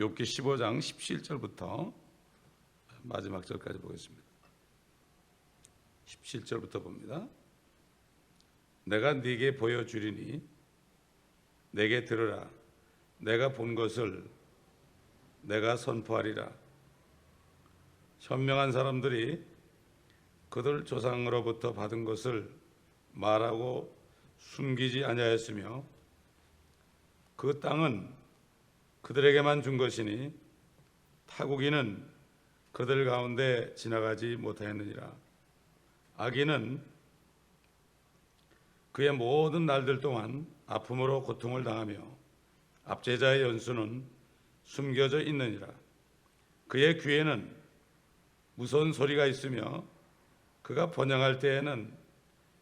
욥기 15장 17절부터 마지막 절까지 보겠습니다. 17절부터 봅니다. 내가 네게 보여주리니 내게 들으라. 내가 본 것을 내가 선포하리라. 현명한 사람들이 그들 조상으로부터 받은 것을 말하고 숨기지 아니하였으며 그 땅은 그들에게만 준 것이니 타국인은 그들 가운데 지나가지 못하였느니라. 악인은 그의 모든 날들 동안 아픔으로 고통을 당하며 압제자의 연수는 숨겨져 있느니라. 그의 귀에는 무서운 소리가 있으며 그가 번영할 때에는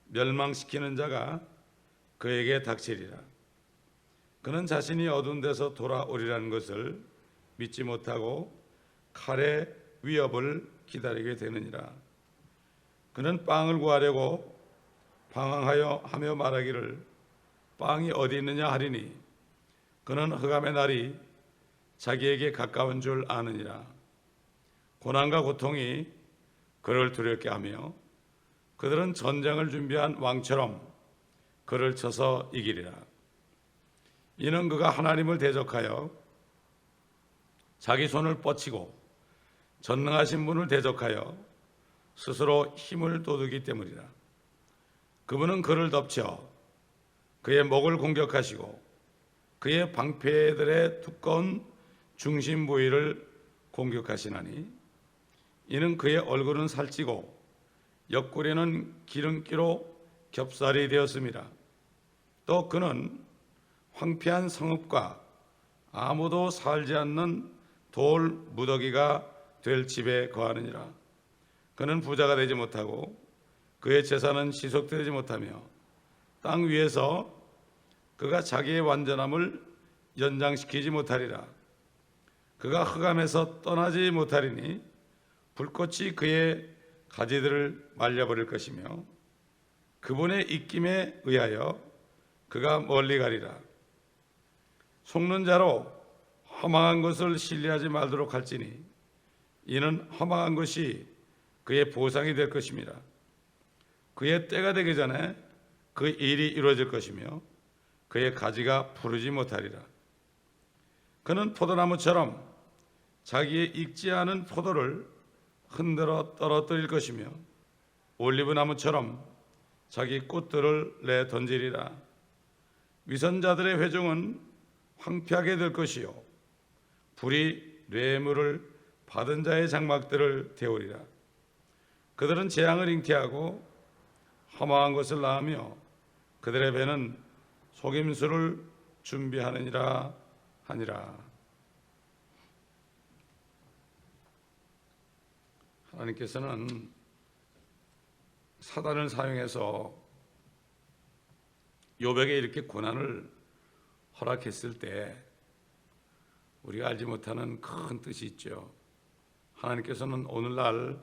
멸망시키는 자가 그에게 닥치리라. 그는 자신이 어두운 데서 돌아오리라는 것을 믿지 못하고 칼의 위협을 기다리게 되느니라. 그는 빵을 구하려고 방황하여 하며 말하기를 빵이 어디 있느냐 하리니 그는 흑암의 날이 자기에게 가까운 줄 아느니라. 고난과 고통이 그를 두렵게 하며 그들은 전쟁을 준비한 왕처럼 그를 쳐서 이기리라. 이는 그가 하나님을 대적하여 자기 손을 뻗치고 전능하신 분을 대적하여 스스로 힘을 돋우기 때문이라. 그분은 그를 덮쳐 그의 목을 공격하시고 그의 방패들의 두꺼운 중심 부위를 공격하시나니 이는 그의 얼굴은 살찌고 옆구리는 기름기로 겹살이 되었습니다. 또 그는 황폐한 성읍과 아무도 살지 않는 돌 무더기가 될 집에 거하느니라. 그는 부자가 되지 못하고 그의 재산은 지속되지 못하며 땅 위에서 그가 자기의 완전함을 연장시키지 못하리라. 그가 흑암에서 떠나지 못하리니 불꽃이 그의 가지들을 말려버릴 것이며 그분의 입김에 의하여 그가 멀리 가리라. 속는 자로 허망한 것을 신뢰하지 말도록 할지니 이는 허망한 것이 그의 보상이 될 것입니다. 그의 때가 되기 전에 그 일이 이루어질 것이며 그의 가지가 푸르지 못하리라. 그는 포도나무처럼 자기의 익지 않은 포도를 흔들어 떨어뜨릴 것이며 올리브나무처럼 자기 꽃들을 내던지리라. 위선자들의 회중은 황폐하게 될 것이요 불이 뇌물을 받은 자의 장막들을 태우리라. 그들은 재앙을 잉태하고 허망한 것을 낳으며 그들의 배는 속임수를 준비하느니라 하니라. 하나님께서는 사단을 사용해서 욥에게 이렇게 고난을 허락했을 때 우리가 알지 못하는 큰 뜻이 있죠. 하나님께서는 오늘날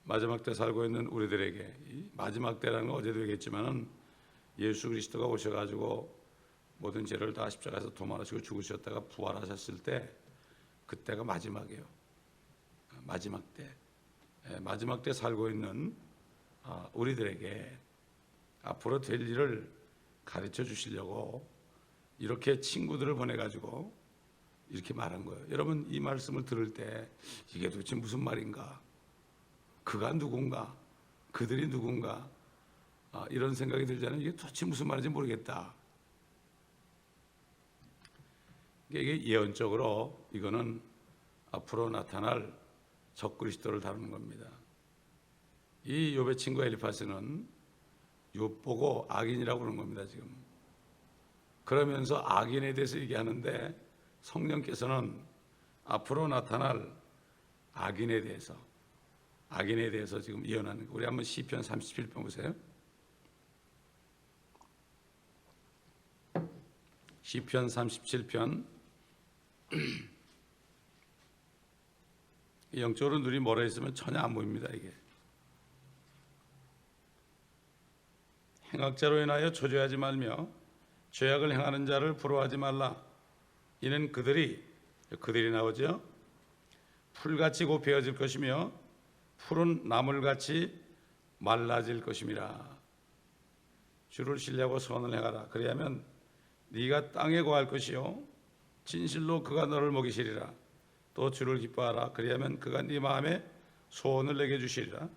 마지막 때 살고 있는 우리들에게, 이 마지막 때라는 건 어제도 얘기했지만은 예수 그리스도가 오셔가지고 모든 죄를 다 십자가에서 도말하시고 죽으셨다가 부활하셨을 때 그때가 마지막이에요. 마지막 때. 마지막 때 살고 있는 우리들에게 앞으로 될 일을 가르쳐 주시려고 이렇게 친구들을 보내가지고 이렇게 말한 거예요. 여러분 이 말씀을 들을 때 이게 도대체 무슨 말인가? 그가 누군가? 그들이 누군가? 이런 생각이 들잖아요. 이게 도대체 무슨 말인지 모르겠다. 이게 예언적으로 이거는 앞으로 나타날 적그리스도를 다루는 겁니다. 이 욥의 친구 엘리파스는 욥 보고 악인이라고 그러는 겁니다. 지금 그러면서 악인에 대해서 얘기하는데 성령께서는 앞으로 나타날 악인에 대해서 지금 예언하는 거예요. 우리 한번 시편 37편 보세요. 시편 37편. 영적으로 눈이 멀어 있으면 전혀 안 보입니다. 이게 행악자로 인하여 초조하지 말며 죄악을 행하는 자를 부러워하지 말라. 이는 그들이 그들이 나오죠. 풀같이 곱해질 것이며 푸른 나물같이 말라질 것임이라. 주를 신뢰하고 선을 행하라. 그리하면 네가 땅에 거할 것이요 진실로 그가 너를 먹이시리라. 또 주를 기뻐하라. 그리하면 그가 네 마음에 소원을 내게 주시리라.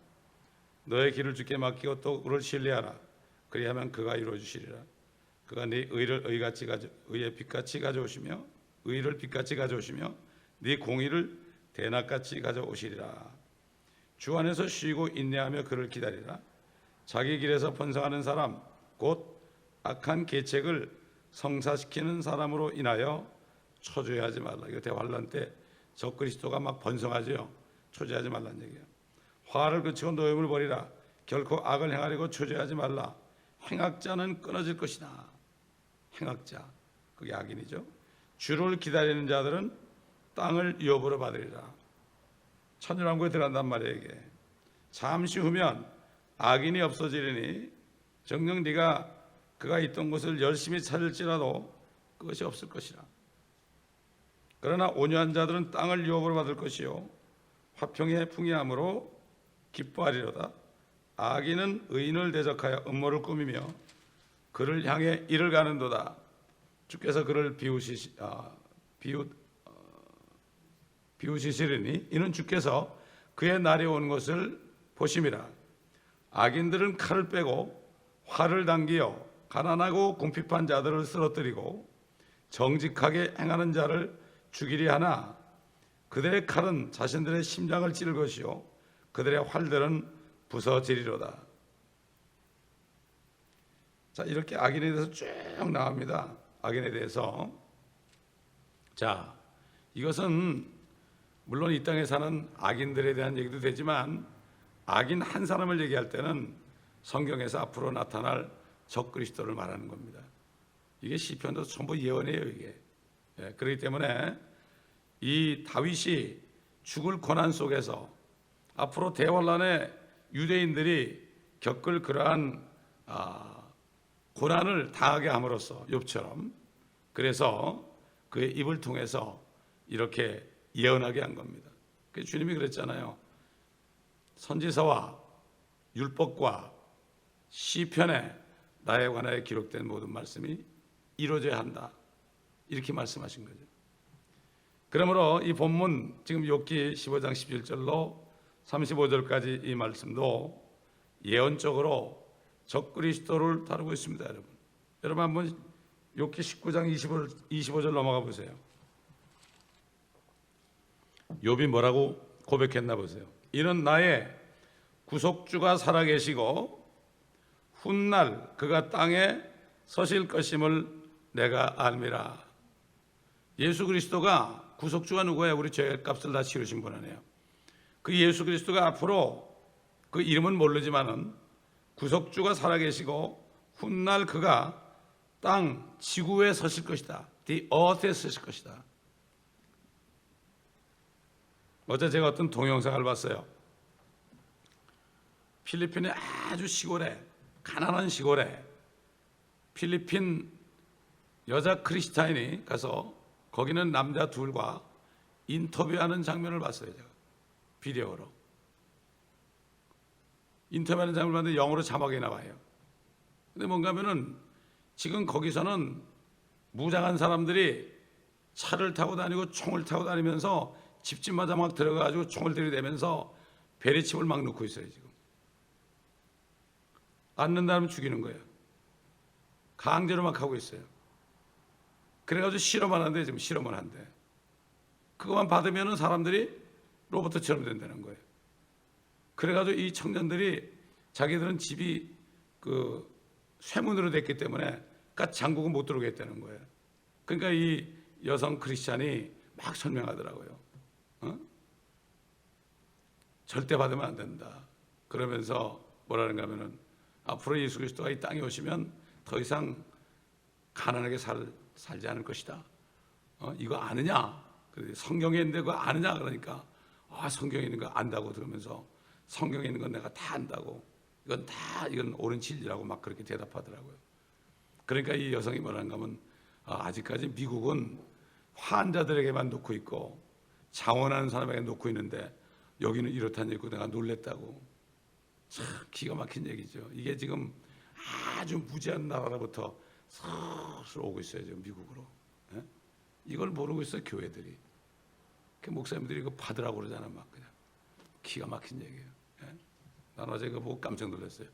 너의 길을 주께 맡기고 또 그를 신뢰하라. 그리하면 그가 이루어 주시리라. 그가 네 의를 의의 빛같이 가져오시며 의를 빛같이 가져오시며 네 공의를 대낮같이 가져오시리라. 주 안에서 쉬고 인내하며 그를 기다리라. 자기 길에서 번성하는 사람 곧 악한 계책을 성사시키는 사람으로 인하여 초조해하지 말라. 이거 대환란 때 적그리스도가 막 번성하죠. 초조하지 말라는 얘기예요. 화를 그치고 노염을 버리라. 결코 악을 행하려고 초조하지 말라. 행악자는 끊어질 것이다. 행악자, 그게 악인이죠. 주를 기다리는 자들은 땅을 유업으로 받으리라. 천년왕국에 들어간단 말이에요. 이게 잠시 후면 악인이 없어지리니 정녕 네가 그가 있던 곳을 열심히 찾을지라도 그것이 없을 것이라. 그러나 온유한 자들은 땅을 유업으로 받을 것이요 화평의 풍요함으로 기뻐하리로다. 악인은 의인을 대적하여 음모를 꾸미며 그를 향해 이를 가는도다. 주께서 그를 비우시리니 이는 주께서 그의 날이 온 것을 보심이라. 악인들은 칼을 빼고 활을 당기어 가난하고 궁핍한 자들을 쓰러뜨리고 정직하게 행하는 자를 죽이려 하나 그들의 칼은 자신들의 심장을 찌를 것이요 그들의 활들은 부서지리로다. 자, 이렇게 악인에 대해서 쭉 나옵니다. 악인에 대해서. 자, 이것은 물론 이 땅에 사는 악인들에 대한 얘기도 되지만 악인 한 사람을 얘기할 때는 성경에서 앞으로 나타날 적그리스도를 말하는 겁니다. 이게 시편도 전부 예언이에요. 이게. 그렇기 때문에 이 다윗이 죽을 고난 속에서 앞으로 대환란에 유대인들이 겪을 그러한 고난을 당하게 함으로써 욥처럼 그래서 그의 입을 통해서 이렇게 예언하게 한 겁니다. 그래서 주님이 그랬잖아요. 선지서와 율법과 시편에 나에 관하여 기록된 모든 말씀이 이루어져야 한다. 이렇게 말씀하신 거죠. 그러므로 이 본문 지금 욥기 15장 17절로 35절까지 이 말씀도 예언적으로 적그리스도를 다루고 있습니다. 여러분 한번 욥기 19장 25절 넘어가 보세요. 욥이 뭐라고 고백했나 보세요. 이는 나의 구속주가 살아계시고 훗날 그가 땅에 서실 것임을 내가 알미라. 예수 그리스도가 구속주가 누구예요? 우리 죄의 값을 다 치르신 분 아니에요. 그 예수 그리스도가 앞으로 그 이름은 모르지만은 구속주가 살아계시고 훗날 그가 땅 지구에 서실 것이다. The earth에 서실 것이다. 어제 제가 어떤 동영상을 봤어요. 필리핀의 아주 시골에 가난한 시골에 필리핀 여자 크리스타인이 가서 거기는 남자 둘과 인터뷰하는 장면을 봤어요. 제가 비디오로 인터뷰하는 장면을 봤는데 영어로 자막이 나와요. 근데 뭔가 하면은 지금 거기서는 무장한 사람들이 차를 타고 다니고 총을 타고 다니면서 집집마다 막 들어가가지고 총을 들이대면서 베리칩을 막 넣고 있어요. 지금 앉는다면 죽이는 거예요. 강제로 막 하고 있어요. 그래가지고 실험을 하는데 지금 실험을 한대. 그것만 받으면은 사람들이 로봇처럼 된다는 거예요. 그래가지고 이 청년들이 자기들은 집이 그 쇠문으로 됐기 때문에 장국은 못 들어오게 했다는 거예요. 그러니까 이 여성 크리스찬이 막 설명하더라고요. 절대 받으면 안 된다. 그러면서 뭐라는가 하면은 앞으로 예수 그리스도가 이 땅에 오시면 더 이상 가난하게 살지 않을 것이다. 이거 아느냐? 성경에 있는데 그거 아느냐? 그러니까 성경에 있는 거 안다고 들으면서 성경에 있는 건 내가 다 안다고 이건 옳은 진리라고 막 그렇게 대답하더라고요. 그러니까 이 여성이 뭐라는가 하면 아직까지 미국은 환자들에게만 놓고 있고 장원하는 사람에게 놓고 있는데 여기는 이렇다는 얘기고 내가 놀랬다고. 참 기가 막힌 얘기죠. 이게 지금 아주 무지한 나라로부터 슬슬 오고 있어요. 지금 미국으로. 예? 이걸 모르고 있어요. 교회들이. 그 목사님들이 이거 받으라고 그러잖아. 막 그냥 기가 막힌 얘기예요. 예? 난 어제 그거 보고 깜짝 놀랐어요.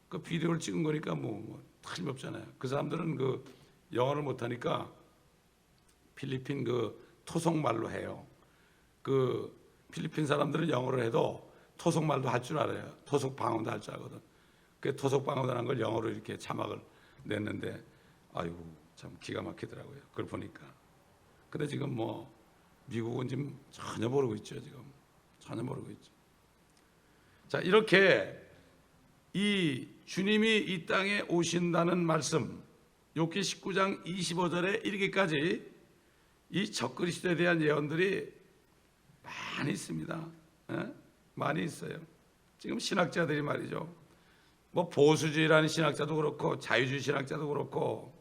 그 비디오를 찍은 거니까 뭐 틀림없잖아요. 그 사람들은 그 영어를 못하니까 필리핀 그 토속말로 해요. 그 필리핀 사람들은 영어를 해도 토속말도 할 줄 알아요. 토속 방언도 할 줄 알거든. 그 토속 방언이라는 걸 영어로 이렇게 자막을 냈는데 아이고 참 기가 막히더라고요. 그걸 보니까. 근데 지금 뭐 미국은 지금 전혀 모르고 있죠. 지금 전혀 모르고 있죠. 자, 이렇게 이 주님이 이 땅에 오신다는 말씀, 욥기 19장 25절에 이르기까지 이 적그리스도에 대한 예언들이 많이 있습니다. 예? 많이 있어요. 지금 신학자들이 말이죠. 뭐 보수주의라는 신학자도 그렇고 자유주의 신학자도 그렇고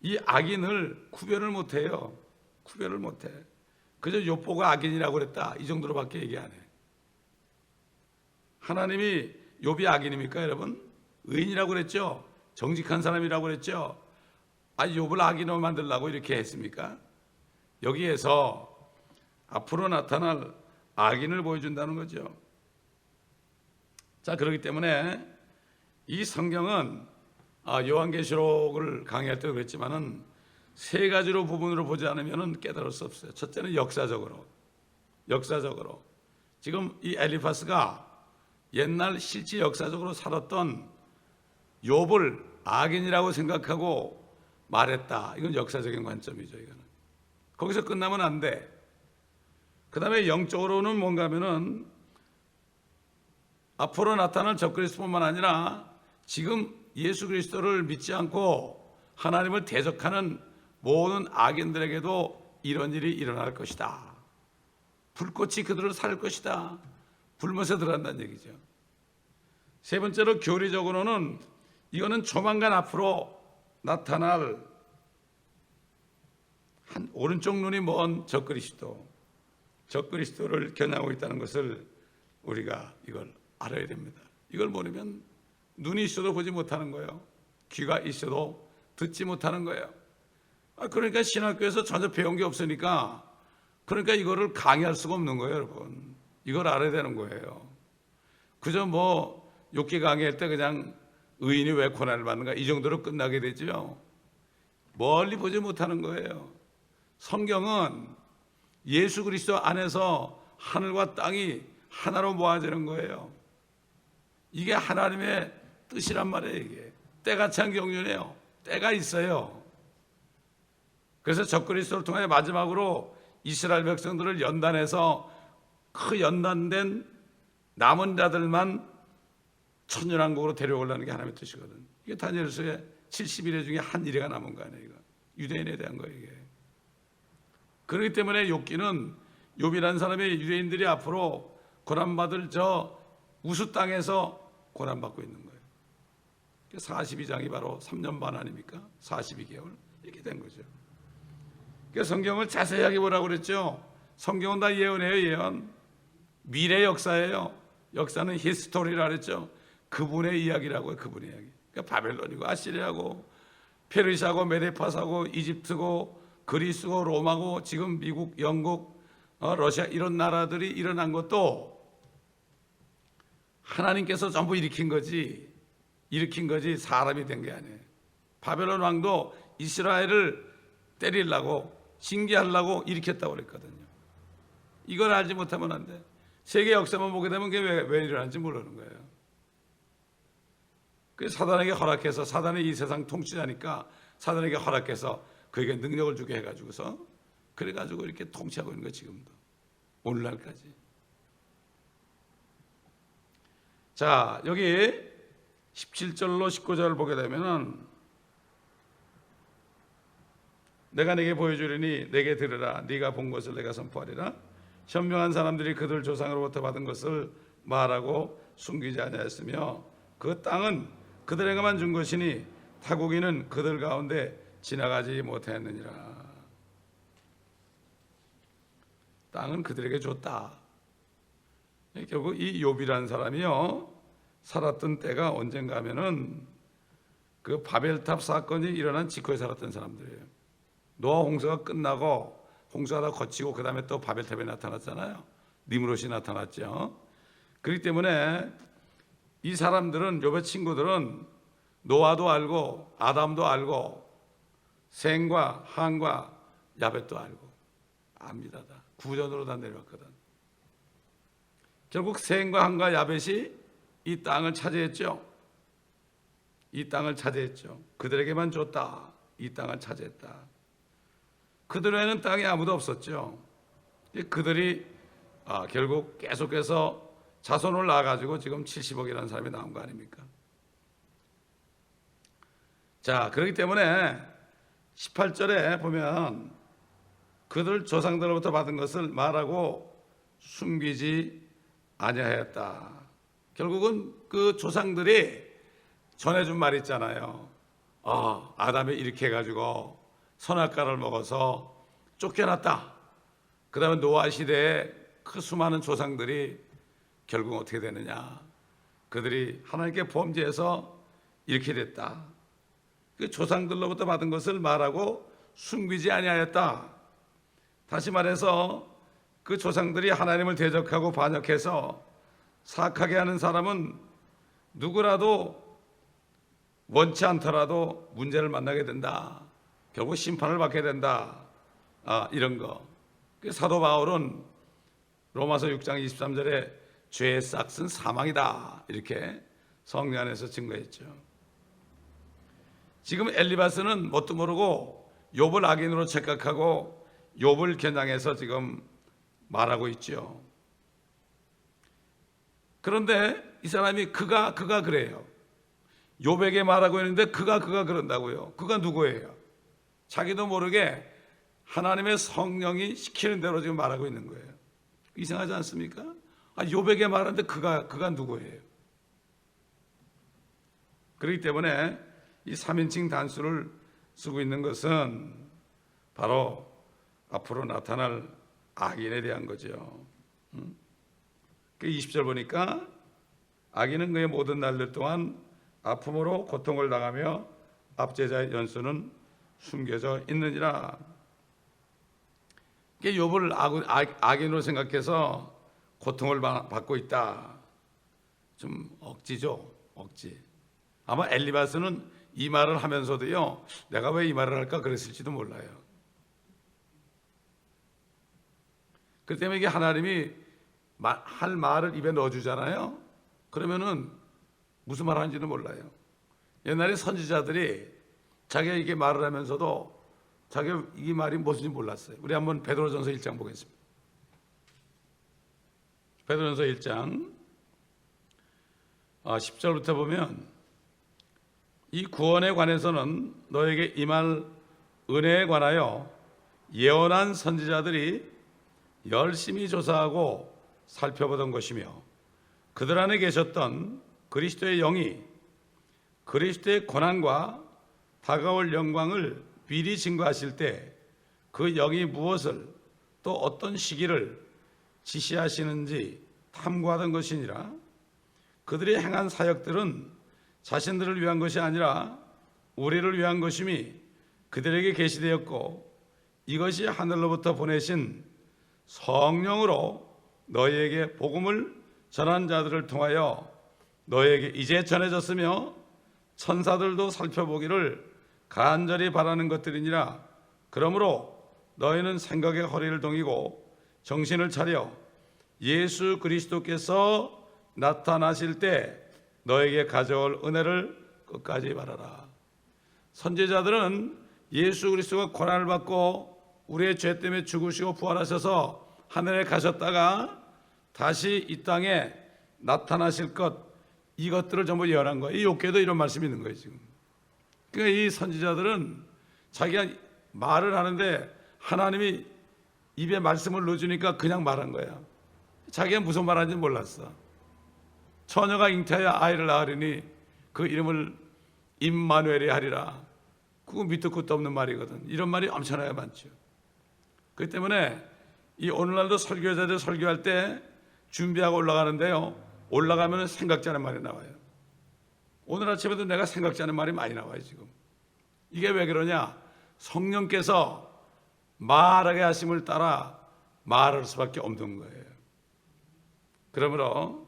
이 악인을 구별을 못해요. 구별을 못해. 그저 욥보가 악인이라고 그랬다 이 정도로밖에 얘기 안 해. 하나님이 욥이 악인입니까 여러분? 의인이라고 그랬죠. 정직한 사람이라고 그랬죠. 아니 욥을 악인으로 만들려고 이렇게 했습니까? 여기에서 앞으로 나타날 악인을 보여준다는 거죠. 자, 그렇기 때문에 이 성경은 요한계시록을 강의할 때도 그랬지만은 세 가지로 부분으로 보지 않으면 깨달을 수 없어요. 첫째는 역사적으로 지금 이 엘리파스가 옛날 실제 역사적으로 살았던 욥을 악인이라고 생각하고 말했다. 이건 역사적인 관점이죠. 이거는 거기서 끝나면 안 돼. 그 다음에 영적으로는 뭔가 하면은 앞으로 나타날 적그리스도뿐만 아니라 지금 예수 그리스도를 믿지 않고 하나님을 대적하는 모든 악인들에게도 이런 일이 일어날 것이다. 불꽃이 그들을 살 것이다. 불못에 들어간다는 얘기죠. 세 번째로 교리적으로는 이거는 조만간 앞으로 나타날 한 오른쪽 눈이 먼 적그리스도를 겨냥하고 있다는 것을 우리가 이걸 알아야 됩니다. 이걸 모르면 눈이 있어도 보지 못하는 거예요. 귀가 있어도 듣지 못하는 거예요. 그러니까 신학교에서 전혀 배운 게 없으니까 그러니까 이거를 강의할 수가 없는 거예요, 여러분. 이걸 알아야 되는 거예요. 그저 뭐 욥기 강의할 때 그냥 의인이 왜 고난을 받는가 이 정도로 끝나게 되죠. 멀리 보지 못하는 거예요. 성경은 예수 그리스도 안에서 하늘과 땅이 하나로 모아지는 거예요. 이게 하나님의 뜻이란 말이에요. 이게 때가 찬 경륜이에요. 때가 있어요. 그래서 적그리스도를 통해 마지막으로 이스라엘 백성들을 연단해서 그 연단된 남은 자들만 천년왕국으로 데려오려는 게 하나님의 뜻이거든. 이게 다니엘서의 70일의 중에 한 일회가 남은 거 아니에요. 이거. 유대인에 대한 거예요. 이게. 그렇기 때문에 욥기는 욥이라는 사람이 유대인들이 앞으로 고난받을 저 우수 땅에서 고난받고 있는 거예요. 42장이 바로 3년 반 아닙니까? 42개월 이렇게 된 거죠. 그래서 성경을 자세하게 보라고 그랬죠. 성경은 다 예언이에요. 예언. 미래 역사예요. 역사는 히스토리라 그랬죠. 그분의 이야기라고 해요. 그분의 이야기. 그러니까 바벨론이고 아시리아고 페르시아고 메데파사고 이집트고 그리스고 로마고 지금 미국, 영국, 러시아 이런 나라들이 일어난 것도 하나님께서 전부 일으킨 거지 사람이 된 게 아니에요. 바벨론 왕도 이스라엘을 때리려고 징계하려고 일으켰다고 그랬거든요. 이걸 알지 못하면 안 돼. 세계 역사만 보게 되면 그게 왜 일어나는지 모르는 거예요. 그래서 사단에게 허락해서 사단이 이 세상 통치자니까 사단에게 허락해서 그에게 능력을 주게 해가지고서 그래가지고 이렇게 통치하고 있는 거예요. 지금도 오늘날까지. 자, 여기 17절로 19절을 보게 되면은 내가 네게 보여주리니 내게 들으라. 네가 본 것을 내가 선포하리라. 현명한 사람들이 그들 조상으로부터 받은 것을 말하고 숨기지 아니하였으며 그 땅은 그들에게만 준 것이니 타국인은 그들 가운데 지나가지 못하였느니라. 땅은 그들에게 줬다. 결국 이 욥이라는 사람이요, 살았던 때가 언젠가 하면은 그 바벨탑 사건이 일어난 직후에 살았던 사람들이에요. 노아 홍수가 끝나고 홍수가 다 거치고 그 다음에 또 바벨탑이 나타났잖아요. 니므롯이 나타났죠. 그렇기 때문에 이 사람들은, 욥의 친구들은 노아도 알고 아담도 알고 셈과 함과 야벳도 알고 압니다. 다 구전으로 다 내려왔거든. 결국 셈과 함과 야벳이 이 땅을 차지했죠. 이 땅을 차지했죠. 그들에게만 줬다. 이 땅을 차지했다. 그들 외에는 땅에 아무도 없었죠. 그들이 결국 계속해서 자손을 낳아가지고 지금 70억이라는 사람이 나온 거 아닙니까? 자, 그렇기 때문에 18절에 보면 그들 조상들로부터 받은 것을 말하고 숨기지 아니하였다. 결국은 그 조상들이 전해준 말 있잖아요. 아담이 이렇게 해가지고 선악과를 먹어서 쫓겨났다. 그 다음에 노아 시대에 그 수많은 조상들이 결국 어떻게 되느냐, 그들이 하나님께 범죄해서 이렇게 됐다. 그 조상들로부터 받은 것을 말하고 숨기지 아니하였다. 다시 말해서 그 조상들이 하나님을 대적하고 반역해서 사악하게 하는 사람은 누구라도 원치 않더라도 문제를 만나게 된다. 결국 심판을 받게 된다. 이런 거. 사도 바울은 로마서 6장 23절에 죄의 싹은 사망이다. 이렇게 성령 안에서 증거했죠. 지금 엘리바스는 뭣도 모르고 욥을 악인으로 착각하고 욥을 겨냥해서 지금 말하고 있죠. 그런데 이 사람이 그가 그래요. 욥에게 말하고 있는데 그가 그런다고요. 그가 누구예요? 자기도 모르게 하나님의 성령이 시키는 대로 지금 말하고 있는 거예요. 이상하지 않습니까? 욥에게 말하는데 그가 누구예요? 그렇기 때문에 이 3인칭 단수를 쓰고 있는 것은 바로 앞으로 나타날 악인에 대한 거죠. 20절 보니까 악인은 그의 모든 날들 동안 아픔으로 고통을 당하며 압제자의 연수는 숨겨져 있느니라. 욥을 악인으로 생각해서 고통을 받고 있다. 좀 억지죠, 억지. 아마 엘리바스는 이 말을 하면서도요, 내가 왜 이 말을 할까 그랬을지도 몰라요. 그렇기 때문에 이게 하나님이 할 말을 입에 넣어주잖아요. 그러면은 무슨 말 하는지도 몰라요. 옛날에 선지자들이 자기가 이게 말을 하면서도 자기가 이 말이 무엇인지 몰랐어요. 우리 한번 베드로전서 1장 보겠습니다. 베드로전서 1장 10절부터 보면 이 구원에 관해서는 너에게 임할 은혜에 관하여 예언한 선지자들이 열심히 조사하고 살펴보던 것이며 그들 안에 계셨던 그리스도의 영이 그리스도의 고난과 다가올 영광을 미리 증거하실 때 그 영이 무엇을 또 어떤 시기를 지시하시는지 탐구하던 것이니라. 그들이 행한 사역들은 자신들을 위한 것이 아니라 우리를 위한 것임이 그들에게 계시되었고 이것이 하늘로부터 보내신 성령으로 너희에게 복음을 전한 자들을 통하여 너희에게 이제 전해졌으며 천사들도 살펴보기를 간절히 바라는 것들이니라. 그러므로 너희는 생각의 허리를 동이고 정신을 차려 예수 그리스도께서 나타나실 때 너에게 가져올 은혜를 끝까지 바라라. 선지자들은 예수 그리스도가 고난을 받고 우리의 죄 때문에 죽으시고 부활하셔서 하늘에 가셨다가 다시 이 땅에 나타나실 것, 이것들을 전부 예언한 거예요. 이 욥기에도 이런 말씀이 있는 거예요 지금. 그러니까 이 선지자들은 자기가 말을 하는데 하나님이 입에 말씀을 넣어주니까 그냥 말한 거야. 자기가 무슨 말하는지 몰랐어. 처녀가 잉태하여 아이를 낳으리니 그 이름을 임마누엘이 하리라. 그거 밑도 끝도 없는 말이거든. 이런 말이 엄청나게 많죠. 그렇기 때문에 이 오늘날도 설교자들 설교할 때 준비하고 올라가는데요, 올라가면 생각지 않은 말이 나와요. 오늘 아침에도 내가 생각지 않은 말이 많이 나와요. 지금 이게 왜 그러냐? 성령께서 말하게 하심을 따라 말할 수밖에 없는 거예요. 그러므로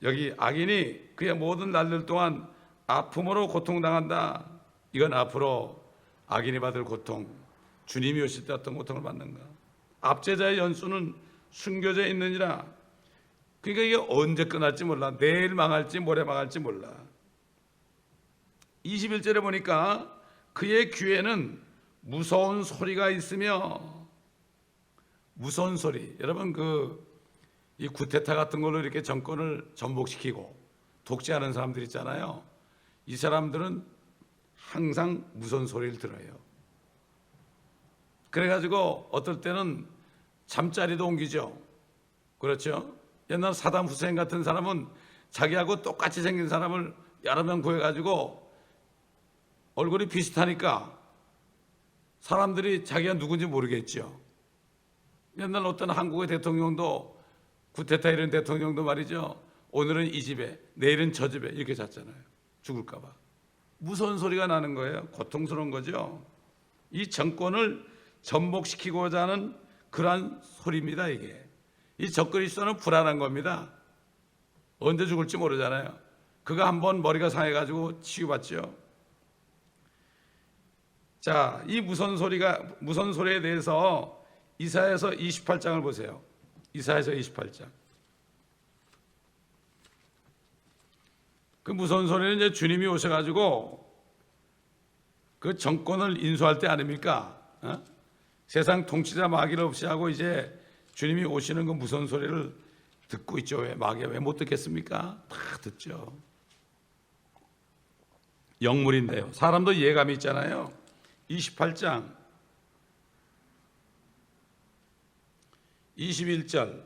여기 악인이 그의 모든 날들 동안 아픔으로 고통당한다. 이건 앞으로 악인이 받을 고통, 주님이 오실 때 어떤 고통을 받는가? 압제자의 연수는 숨겨져 있느니라. 그러니까 이게 언제 끝날지 몰라. 내일 망할지 모레 망할지 몰라. 21절에 보니까 그의 귀에는 무서운 소리가 있으며, 무서운 소리. 여러분 이 구테타 같은 걸로 이렇게 정권을 전복시키고 독재하는 사람들 있잖아요. 이 사람들은 항상 무서운 소리를 들어요. 그래가지고 어떨 때는 잠자리도 옮기죠. 그렇죠? 옛날 사담 후세인 같은 사람은 자기하고 똑같이 생긴 사람을 여러 명 구해가지고 얼굴이 비슷하니까 사람들이 자기가 누군지 모르겠죠. 옛날 어떤 한국의 대통령도, 구테타 이런 대통령도 말이죠, 오늘은 이 집에 내일은 저 집에 이렇게 잤잖아요. 죽을까 봐. 무서운 소리가 나는 거예요. 고통스러운 거죠. 이 정권을 전복시키고자 하는 그러한 소리입니다. 이게 이 적그리스도는 불안한 겁니다. 언제 죽을지 모르잖아요. 그가 한번 머리가 상해가지고 치유받죠. 자, 이 무서운 소리에 대해서 이사야서 28장을 보세요. 이사야서 28장. 그 무서운 소리는 이제 주님이 오셔가지고 그 정권을 인수할 때 아닙니까? 세상 통치자 마귀를 없이 하고 이제 주님이 오시는 그 무서운 소리를 듣고 있죠. 왜 마귀가 왜 못 듣겠습니까? 다 듣죠. 영물인데요. 사람도 예감이 있잖아요. 28장 21절,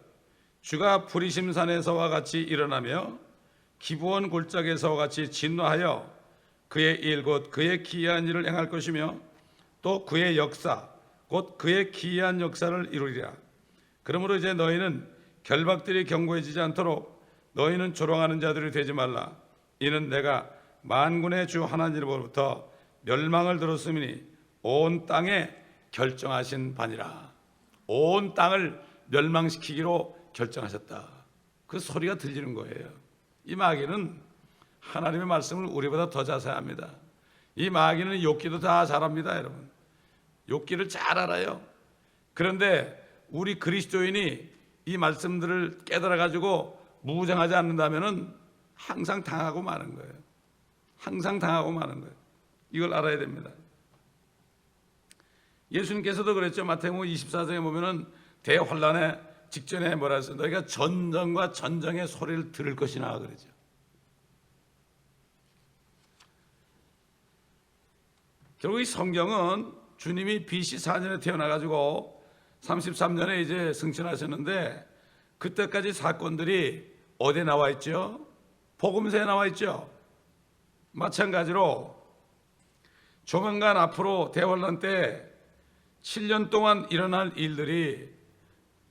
주가 부리심산에서와 같이 일어나며 기브온 골짜기에서와 같이 진노하여 그의 일 곧 그의 기이한 일을 행할 것이며 또 그의 역사 곧 그의 기이한 역사를 이루리라. 그러므로 이제 너희는 결박들이 견고해지지 않도록 너희는 조롱하는 자들이 되지 말라. 이는 내가 만군의 주 하나님으로부터 멸망을 들었으니 온 땅에 결정하신 바니라. 온 땅을 멸망시키기로 결정하셨다. 그 소리가 들리는 거예요. 이 마귀는 하나님의 말씀을 우리보다 더 자세히 합니다. 이 마귀는 욥기도 다 잘합니다. 여러분, 욥기를 잘 알아요. 그런데 우리 그리스도인이 이 말씀들을 깨달아가지고 무장하지 않는다면 항상 당하고 마는 거예요. 항상 당하고 마는 거예요. 이걸 알아야 됩니다. 예수님께서도 그랬죠. 마태복음 24장에 보면은 대환란의 직전에 뭐라 했어요? 너희가 전쟁과 전쟁의 소리를 들을 것이나 그러죠. 결국 이 성경은 주님이 BC 4년에 태어나가지고 33년에 이제 승천하셨는데 그때까지 사건들이 어디에 나와 있죠? 복음서에 나와 있죠. 마찬가지로 조만간 앞으로 대환란 때 7년 동안 일어날 일들이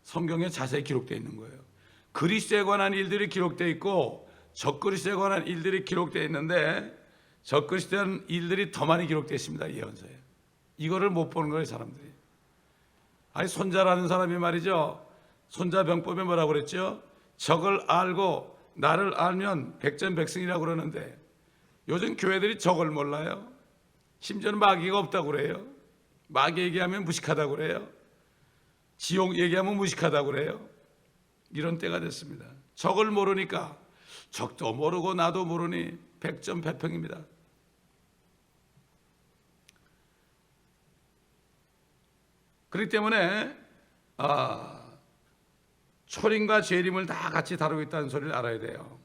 성경에 자세히 기록되어 있는 거예요. 그리스도에 관한 일들이 기록되어 있고 적그리스도에 관한 일들이 기록되어 있는데 적그리스도에 일들이 더 많이 기록되어 있습니다. 예언서에. 이거를 못 보는 거예요, 사람들이. 아니, 손자라는 사람이 말이죠, 손자병법에 뭐라고 그랬죠? 적을 알고 나를 알면 백전백승이라고 그러는데 요즘 교회들이 적을 몰라요. 심지어는 마귀가 없다고 그래요. 마귀 얘기하면 무식하다고 그래요. 지옥 얘기하면 무식하다고 그래요. 이런 때가 됐습니다. 적을 모르니까 적도 모르고 나도 모르니 백전백패입니다. 그렇기 때문에 초림과 재림을 다 같이 다루고 있다는 소리를 알아야 돼요.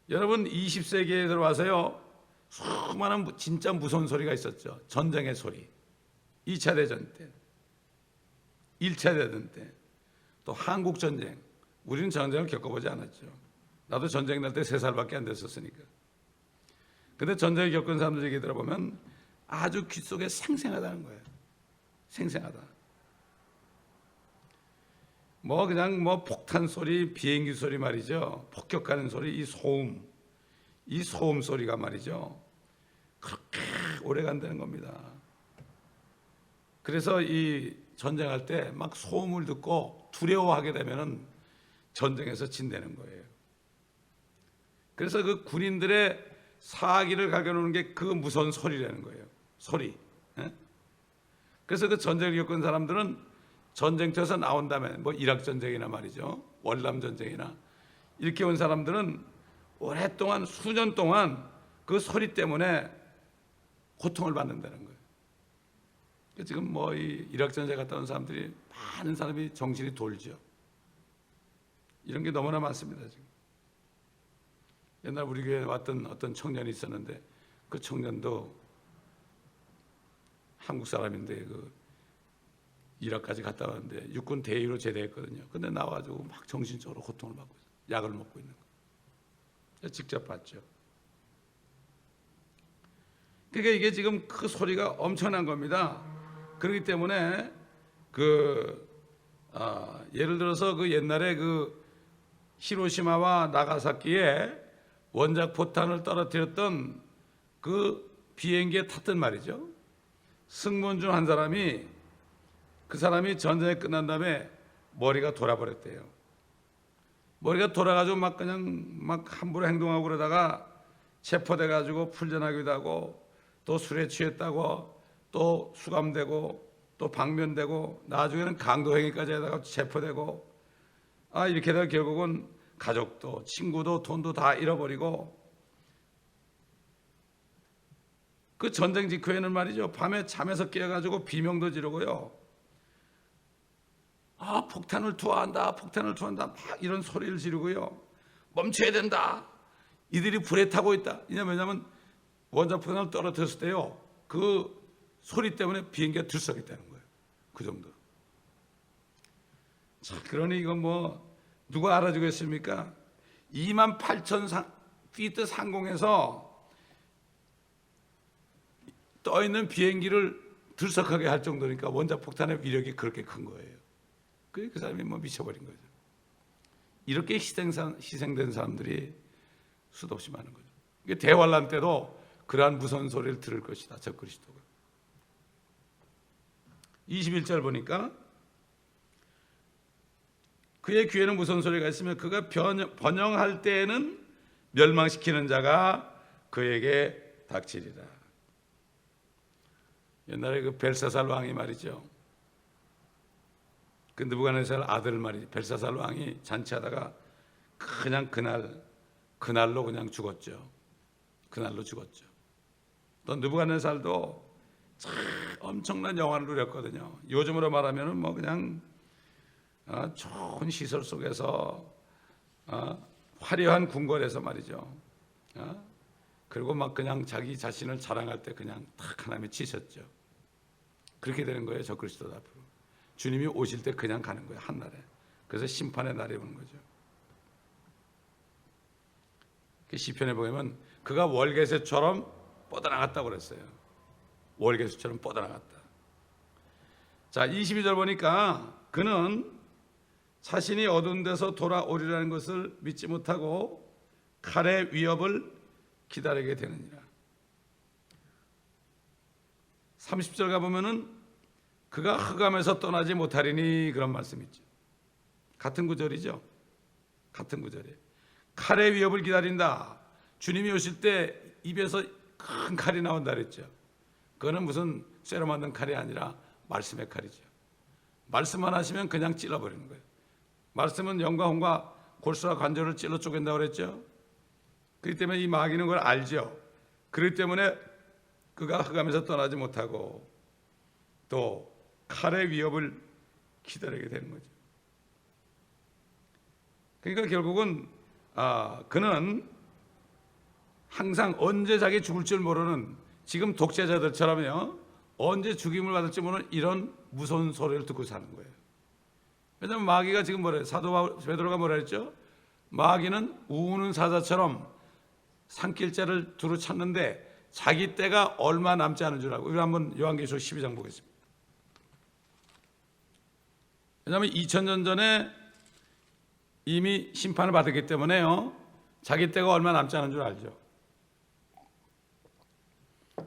여러분, 20세기에 들어와서요, 수많은 진짜 무서운 소리가 있었죠. 전쟁의 소리. 2차 대전 때, 1차 대전 때, 또 한국전쟁. 우리는 전쟁을 겪어보지 않았죠. 나도 전쟁 날 때 3살밖에 안 됐었으니까. 근데 전쟁을 겪은 사람들 얘기 들어보면 아주 귀 속에 생생하다는 거예요. 생생하다. 뭐 그냥 뭐 폭탄 소리, 비행기 소리 말이죠. 폭격하는 소리, 이 소음 소리가 말이죠. 그렇게 오래 간다는 겁니다. 그래서 이 전쟁할 때 막 소음을 듣고 두려워하게 되면은 전쟁에서 진다는 거예요. 그래서 그 군인들의 사기를 갈겨놓는 게 그 무서운 소리라는 거예요. 소리. 예? 그래서 그 전쟁을 겪은 사람들은 전쟁터에서 나온 다음에 뭐 이락 전쟁이나 말이죠, 월남 전쟁이나 이렇게 온 사람들은 오랫동안 수년 동안 그 소리 때문에 고통을 받는다는 거예요. 지금 뭐 이 이락 전쟁 갔다 온 사람들이 많은 사람이 정신이 돌죠. 이런 게 너무나 많습니다. 지금 옛날 우리 교회에 왔던 어떤 청년이 있었는데 그 청년도 한국 사람인데 그 이라크까지 갔다 왔는데 육군 대위로 제대했거든요. 근데 나와가지고 막 정신적으로 고통을 받고 있어요. 약을 먹고 있는 거예요. 직접 봤죠. 그러니까 이게 지금 그 소리가 엄청난 겁니다. 그렇기 때문에 예를 들어서 그 옛날에 그 히로시마와 나가사키에 원자 포탄을 떨어뜨렸던 그 비행기에 탔던 말이죠. 승무원 중 한 사람이 그 사람이 전쟁이 끝난 다음에 머리가 돌아버렸대요. 머리가 돌아가지고 막 그냥 막 함부로 행동하고 그러다가 체포돼 가지고 풀려나기도 하고 또 술에 취했다고 또 수감되고 또 방면되고 나중에는 강도행위까지 하다가 체포되고 이렇게 되다 결국은 가족도 친구도 돈도 다 잃어버리고 그 전쟁 직후에는 말이죠. 밤에 잠에서 깨어가지고 비명도 지르고요. 폭탄을 투하한다, 폭탄을 투하한다, 막 이런 소리를 지르고요. 멈춰야 된다. 이들이 불에 타고 있다. 왜냐하면 원자포탄을 떨어뜨렸을 때요. 그 소리 때문에 비행기가 들썩였다는 거예요. 그 정도. 자, 그러니 이건 뭐 누가 알아주겠습니까? 28,000피트 상공에서 떠 있는 비행기를 들썩하게 할 정도니까 원자폭탄의 위력이 그렇게 큰 거예요. 그 사람이 뭐 미쳐버린 거죠. 이렇게 희생된 사람들이 수도 없이 많은 거죠. 대환란 때도 그러한 무서운 소리를 들을 것이다. 적그리스도가. 21절 보니까 그의 귀에는 무서운 소리가 있으며 그가 번영할 때에는 멸망시키는 자가 그에게 닥치리라. 옛날에 그 벨사살 왕이 말이죠. 그 느부갓네살 아들 말이죠. 벨사살 왕이 잔치하다가 그냥 그날로 그냥 죽었죠. 그날로 죽었죠. 또 느부갓네살도 참 엄청난 영화를 누렸거든요. 요즘으로 말하면은 뭐 그냥 좋은 시설 속에서 화려한 궁궐에서 말이죠. 그리고 막 그냥 자기 자신을 자랑할 때 그냥 탁 하나님이 치셨죠. 그렇게 되는 거예요. 적그리스도 앞으로. 주님이 오실 때 그냥 가는 거예요. 한날에. 그래서 심판의 날이 오는 거죠. 시편에 보면 그가 월계새처럼 뻗어나갔다고 그랬어요. 월계새처럼 뻗어나갔다. 자, 22절 보니까 그는 자신이 어두운 데서 돌아오리라는 것을 믿지 못하고 칼의 위협을 기다리게 되느니라. 30절 가보면은 그가 흑암에서 떠나지 못하리니 그런 말씀이 있죠. 같은 구절이죠. 같은 구절이에요. 칼의 위협을 기다린다. 주님이 오실 때 입에서 큰 칼이 나온다 그랬죠. 그거는 무슨 쇠로 만든 칼이 아니라 말씀의 칼이죠. 말씀만 하시면 그냥 찔러버리는 거예요. 말씀은 영과 혼과 골수와 관절을 찔러 쪼갠다고 그랬죠. 그렇기 때문에 이 마귀는 그걸 알죠. 그렇기 때문에 그가 흑암에서 떠나지 못하고 또 칼의 위협을 기다리게 되는 거죠. 그러니까 결국은 그는 항상 언제 자기 죽을 줄 모르는 지금 독재자들처럼요. 언제 죽임을 받을지 모르는 이런 무서운 소리를 듣고 사는 거예요. 왜냐하면 마귀가 지금 뭐래요? 사도 베드로가 뭐라 했죠? 마귀는 우는 사자처럼 산길자를 두루 찾는데 자기 때가 얼마 남지 않은 줄 알고. 우리 한번 요한계시록 12장 보겠습니다. 왜냐하면 2000년 전에 이미 심판을 받았기 때문에요. 자기 때가 얼마 남지 않은 줄 알죠.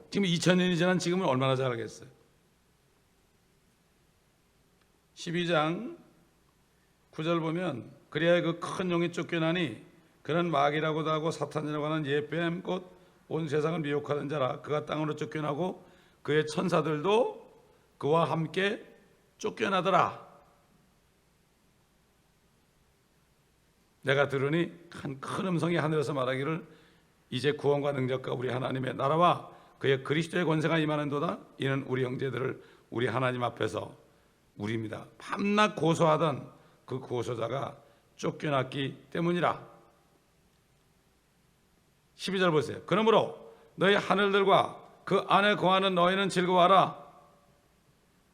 지금 2000년이 지난 지금은 얼마나 잘하겠어요. 12장 9절 보면 그리하여 그 큰 용이 쫓겨나니 그는 마귀라고도 하고 사탄이라고 하는 옛뱀 곧 온 세상을 미혹하는 자라. 그가 땅으로 쫓겨나고 그의 천사들도 그와 함께 쫓겨나더라. 내가 들으니 큰 음성이 하늘에서 말하기를 이제 구원과 능력과 우리 하나님의 나라와 그의 그리스도의 권세가 임하는도다. 이는 우리 형제들을 우리 하나님 앞에서 우리입니다. 밤낮 고소하던 그 고소자가 쫓겨났기 때문이라. 12절 보세요. 그러므로 너희 하늘들과 그 안에 거하는 너희는 즐거워하라.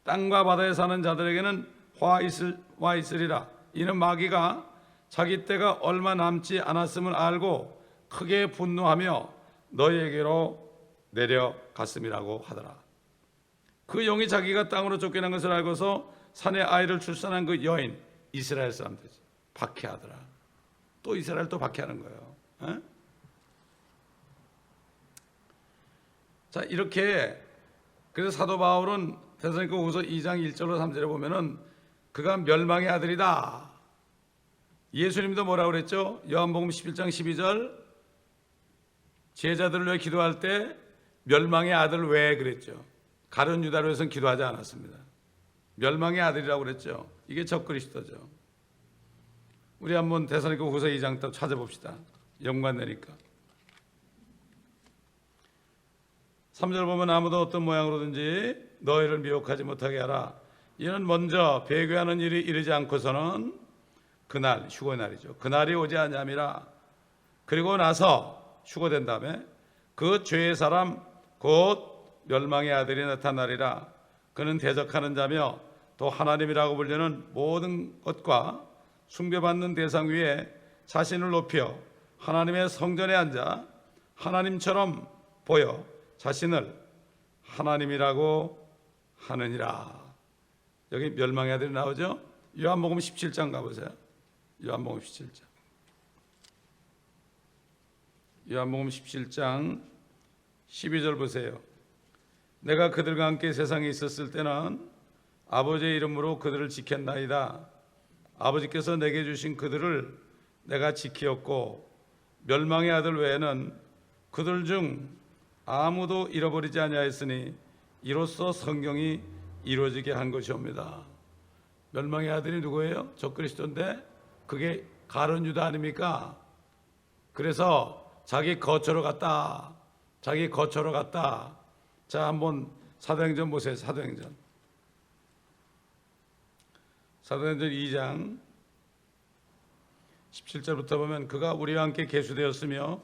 땅과 바다에 사는 자들에게는 화 있으리라. 이는 마귀가 자기 때가 얼마 남지 않았음을 알고 크게 분노하며 너희에게로 내려갔음이라고 하더라. 그 용이 자기가 땅으로 쫓겨난 것을 알고서 산에 아이를 출산한 그 여인 이스라엘 사람들이 박해하더라. 또 이스라엘 또 박해하는 거예요. 에? 자, 이렇게 그래서 사도 바울은 데살로니가후서 2장 1절로 3절에 보면은 그가 멸망의 아들이다. 예수님도 뭐라고 그랬죠? 요한복음 11장 12절 제자들을 위해 기도할 때 멸망의 아들 왜 그랬죠? 가룟 유다로 해서는 기도하지 않았습니다. 멸망의 아들이라고 그랬죠. 이게 적그리스도죠. 우리 한번 데살로니가후서 2장 또 찾아봅시다. 연관되니까. 3절 보면 아무도 어떤 모양으로든지 너희를 미혹하지 못하게 하라. 이는 먼저 배교하는 일이 이르지 않고서는 그날 휴거의 날이죠. 그날이 오지 않냐미라. 그리고 나서 휴거된 다음에 그 죄의 사람 곧 멸망의 아들이 나타나리라. 그는 대적하는 자며 또 하나님이라고 불리는 모든 것과 숭배받는 대상 위에 자신을 높여 하나님의 성전에 앉아 하나님처럼 보여 자신을 하나님이라고 하느니라. 여기 멸망의 아들이 나오죠. 요한복음 17장 가보세요. 요한복음 17장. 요한복음 17장 12절 보세요. 내가 그들과 함께 세상에 있었을 때는 아버지의 이름으로 그들을 지켰나이다. 아버지께서 내게 주신 그들을 내가 지키었고 멸망의 아들 외에는 그들 중 아무도 잃어버리지 아니하였으니 이로써 성경이 이루어지게 한 것이옵니다. 멸망의 아들이 누구예요? 적그리스도인데 그게 가룟 유다 아닙니까? 그래서 자기 거처로 갔다. 자기 거처로 갔다. 자, 한번 사도행전 보세요. 사도행전 2장 17절부터 보면 그가 우리와 함께 계수되었으며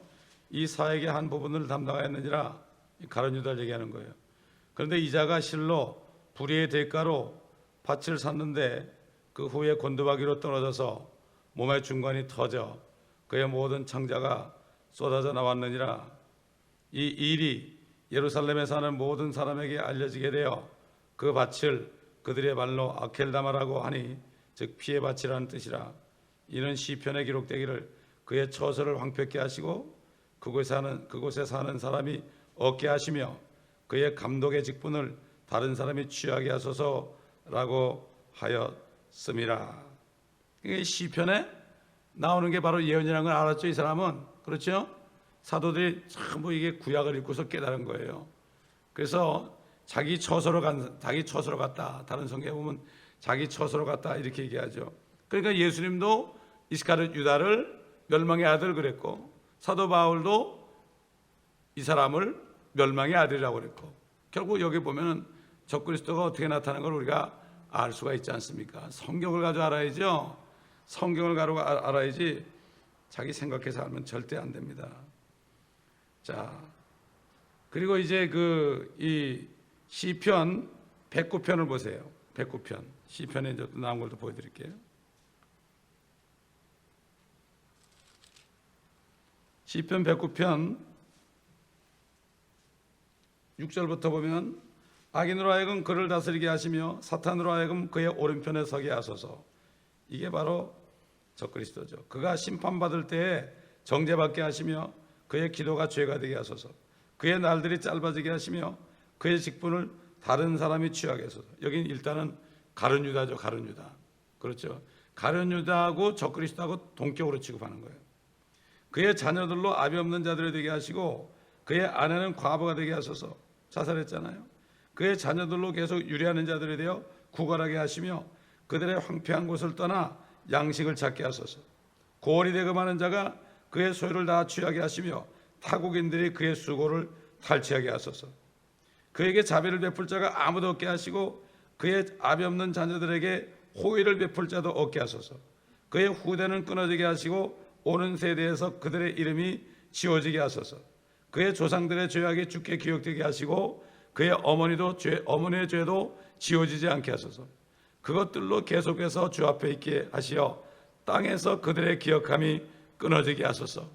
이 사역의 한 부분을 담당하였느니라. 가룟 유다를 얘기하는 거예요. 그런데 이자가 실로 불의의 대가로 밭을 샀는데 그 후에 곤두박이로 떨어져서 몸의 중관이 터져 그의 모든 창자가 쏟아져 나왔느니라. 이 일이 예루살렘에 사는 모든 사람에게 알려지게 되어 그 밭을 그들의 발로 아켈다마라고 하니 즉 피의 밭이라는 뜻이라. 이는 시편에 기록되기를 그의 처소를 황폐케 하시고 그곳에 사는 사람이 얻게 하시며 그의 감독의 직분을 다른 사람이 취하게 하소서라고 하였음이라. 이게 시편에 나오는 게 바로 예언이라는 걸 알았죠, 이 사람은. 그렇죠? 사도들이 전부 이게 구약을 읽고서 깨달은 거예요. 그래서 자기 처소로 갔다. 다른 성경에 보면 자기 처소로 갔다 이렇게 얘기하죠. 그러니까 예수님도 이스카리ot 유다를 멸망의 아들 그랬고 사도 바울도 이 사람을 멸망의 아들이라고 그랬고 결국 여기 보면은 적그리스도가 어떻게 나타나는 걸 우리가 알 수가 있지 않습니까? 성경을 가지고 알아야죠. 성경을 가지고 알아야지 자기 생각해서 알면 절대 안 됩니다. 자, 그리고 이제 이 시편 109편을 보세요. 109편. 시편에 이제 나온 걸 또 보여드릴게요. 시편 109편 6절부터 보면 악인으로 하여금 그를 다스리게 하시며 사탄으로 하여금 그의 오른편에 서게 하소서. 이게 바로 적그리스도죠. 그가 심판받을 때에 정죄받게 하시며 그의 기도가 죄가 되게 하소서. 그의 날들이 짧아지게 하시며 그의 직분을 다른 사람이 취하게 하소서. 여긴 일단은 가룟 유다죠. 가룟 유다. 그렇죠. 가룟 유다하고 적그리스도하고 동격으로 취급하는 거예요. 그의 자녀들로 아비 없는 자들이 되게 하시고 그의 아내는 과부가 되게 하소서. 자살했잖아요. 그의 자녀들로 계속 유리하는 자들이 되어 구걸하게 하시며 그들의 황폐한 곳을 떠나 양식을 찾게 하소서. 고을이 대금하는 자가 그의 소유를 다 취하게 하시며 타국인들이 그의 수고를 탈취하게 하소서. 그에게 자비를 베풀 자가 아무도 없게 하시고 그의 아비 없는 자녀들에게 호의를 베풀 자도 없게 하소서. 그의 후대는 끊어지게 하시고 오는 세대에서 그들의 이름이 지워지게 하소서. 그의 조상들의 죄악이 주께 기억되게 하시고 그의 어머니의 죄도 지워지지 않게 하소서. 그것들로 계속해서 주 앞에 있게 하시어 땅에서 그들의 기억함이 끊어지게 하소서.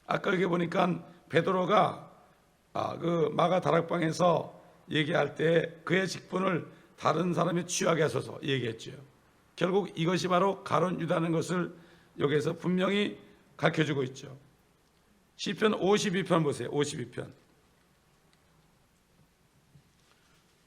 아까 여기 보니까 베드로가 그 마가 다락방에서 얘기할 때 그의 직분을 다른 사람이 취하게 하소서 얘기했죠. 결국 이것이 바로 가룟 유다는 것을 여기에서 분명히 가르쳐주고 있죠. 시편 52편 보세요. 52편.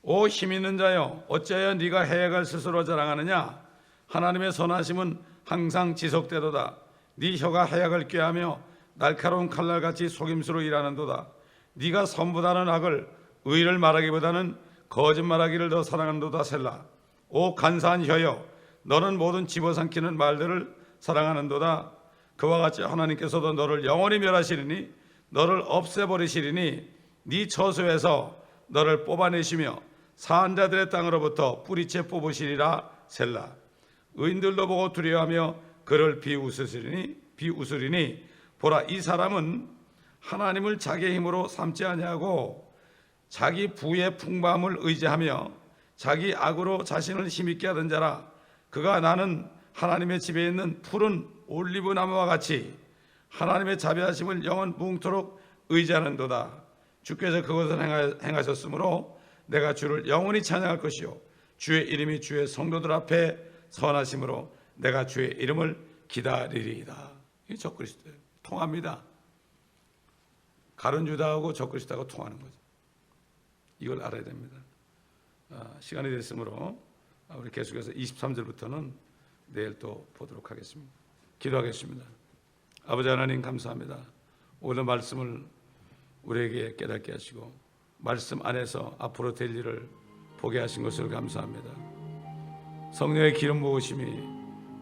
오 힘 있는 자여, 어찌하여 네가 해악을 스스로 자랑하느냐? 하나님의 선하심은 항상 지속되도다. 네 혀가 해악을 꾀하며 날카로운 칼날같이 속임수로 일하는도다. 네가 선보다는 악을, 의를 말하기보다는 거짓말하기를 더 사랑하는도다. 셀라. 오 간사한 혀여, 너는 모든 집어삼키는 말들을 사랑하는도다. 그와 같이 하나님께서도 너를 영원히 멸하시리니 너를 없애버리시리니 네 처소에서 너를 뽑아내시며 사한 자들의 땅으로부터 뿌리채 뽑으시리라. 셀라. 의인들도 보고 두려워하며 그를 비웃으리니 보라, 이 사람은 하나님을 자기의 힘으로 삼지 아니하고 자기 부의 풍부함을 의지하며 자기 악으로 자신을 힘있게 하던 자라. 그가 나는 하나님의 집에 있는 푸른 올리브 나무와 같이 하나님의 자비하심을 영원 무궁토록 의지하는도다. 주께서 그것을 행하셨으므로 내가 주를 영원히 찬양할 것이요 주의 이름이 주의 성도들 앞에 선하심으로 내가 주의 이름을 기다리리이다. 이 적그리스도예요. 통합니다. 가룟 유다하고 적그리스도하고 통하는 거죠. 이걸 알아야 됩니다. 시간이 됐으므로 우리 계속해서 23절부터는 내일 또 보도록 하겠습니다. 기도하겠습니다. 아버지 하나님 감사합니다. 오늘 말씀을 우리에게 깨닫게 하시고 말씀 안에서 앞으로 될 일을 보게 하신 것을 감사합니다. 성령의 기름 부으심이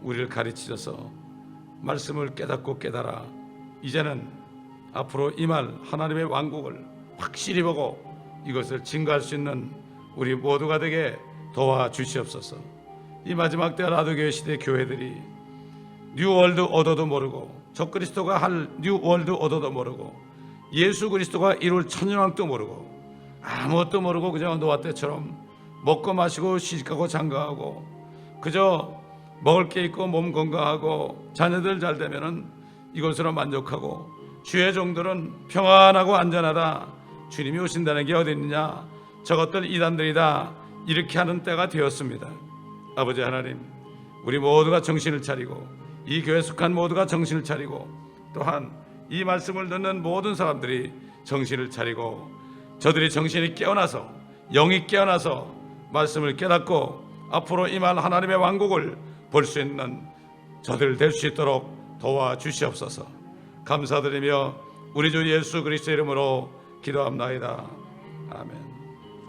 우리를 가르치셔서 말씀을 깨닫고 깨달아 이제는 앞으로 임할 하나님의 왕국을 확실히 보고 이것을 증거할 수 있는 우리 모두가 되게 도와주시옵소서. 이 마지막 때 라도교회 시대 교회들이 뉴월드 오더도 모르고 적그리스도가 할 뉴월드 오더도 모르고 예수 그리스도가 이룰 천년왕도 모르고 아무것도 모르고 그저 노아 때처럼 먹고 마시고 시집가고 장가하고 그저 먹을 게 있고 몸 건강하고 자녀들 잘 되면은 이것으로 만족하고 주의 종들은 평안하고 안전하다. 주님이 오신다는 게 어디 있느냐? 저것들 이단들이다. 이렇게 하는 때가 되었습니다. 아버지 하나님, 우리 모두가 정신을 차리고 이 교회에 속한 모두가 정신을 차리고 또한 이 말씀을 듣는 모든 사람들이 정신을 차리고 저들이 정신이 깨어나서 영이 깨어나서 말씀을 깨닫고 앞으로 임할 하나님의 왕국을 볼 수 있는 저들 될 수 있도록 도와주시옵소서. 감사드리며 우리 주 예수 그리스도 이름으로 기도합나이다. 아멘.